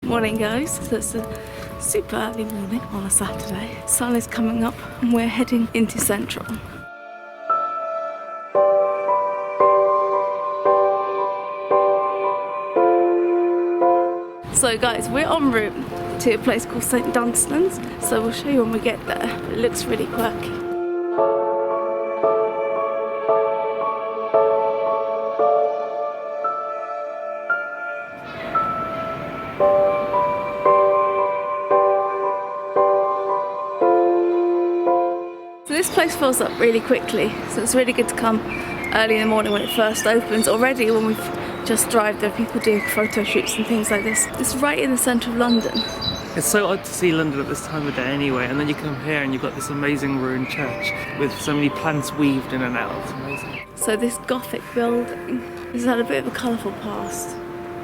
Morning guys, so it's a super early morning on a Saturday. Sun is coming up and we're heading into Central. So guys, we're en route to a place called St Dunstans, so we'll show you when we get there. It looks really quirky. So this place fills up really quickly, so it's really good to come early in the morning when it first opens. Already when we've just arrived, there are people doing photo shoots and things like this. It's right in the centre of London. It's so odd to see London at this time of day anyway, and then you come here and you've got this amazing ruined church with so many plants weaved in and out. It's amazing. So this Gothic building has had a bit of a colourful past.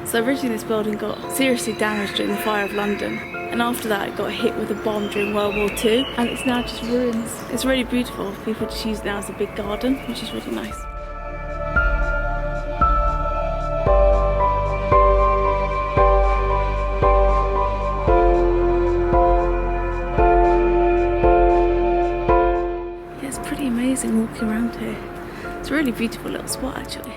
So originally this building got seriously damaged during the fire of London, and after that it got hit with a bomb during World War II, and it's now just ruins. It's really beautiful. People just use it now as a big garden, which is really nice. Yeah, it's pretty amazing walking around here. It's a really beautiful little spot actually.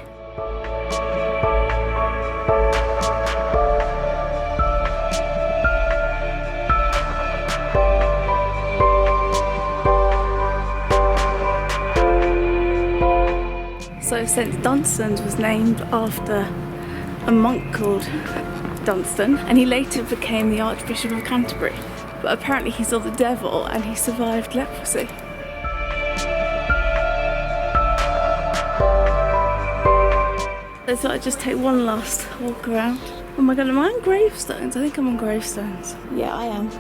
So St Dunstans was named after a monk called Dunstan, and he later became the Archbishop of Canterbury. But apparently he saw the devil and he survived leprosy. So I thought I'd just take one last walk around. Oh my god, am I on gravestones? I think I'm on gravestones. Yeah, I am.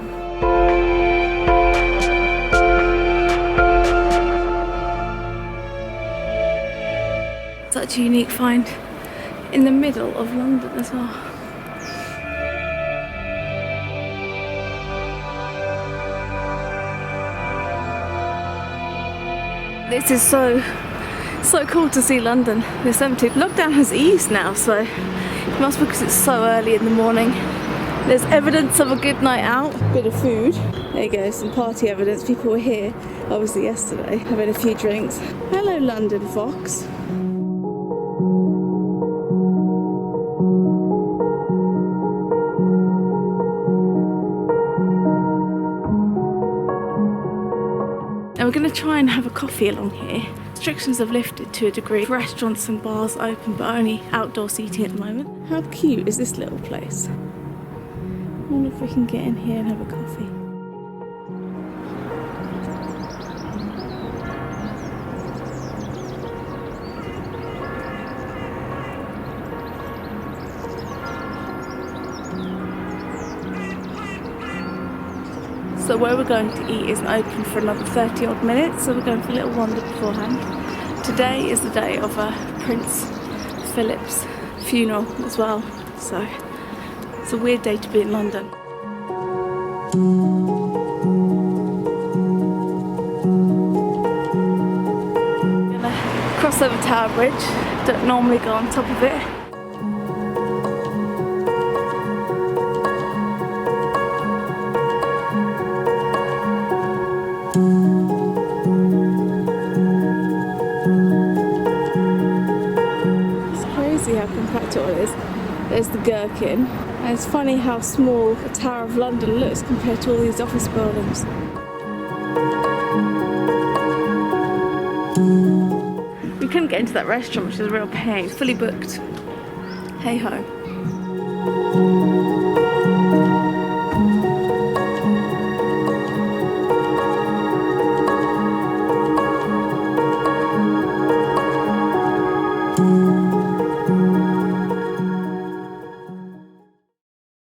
Such a unique find in the middle of London as well. This is so cool to see London this empty. Lockdown has eased now, so it must be because it's so early in the morning. There's evidence of a good night out, bit of food. There you go, some party evidence. People were here, obviously yesterday, having a few drinks. Hello London Fox. And we're going to try and have a coffee along here. Restrictions have lifted to a degree. Restaurants and bars open, but only outdoor seating at the moment. How cute is this little place? I wonder if we can get in here and have a coffee. So where we're going to eat isn't open for another 30 odd minutes, so we're going for a little wander beforehand. Today is the day of Prince Philip's funeral as well, so it's a weird day to be in London. I'm gonna cross over Tower Bridge, don't normally go on top of it. How compact it all is. There's the Gherkin, and it's funny how small the Tower of London looks compared to all these office buildings. We couldn't get into that restaurant, which is a real pain. It's fully booked. Hey ho.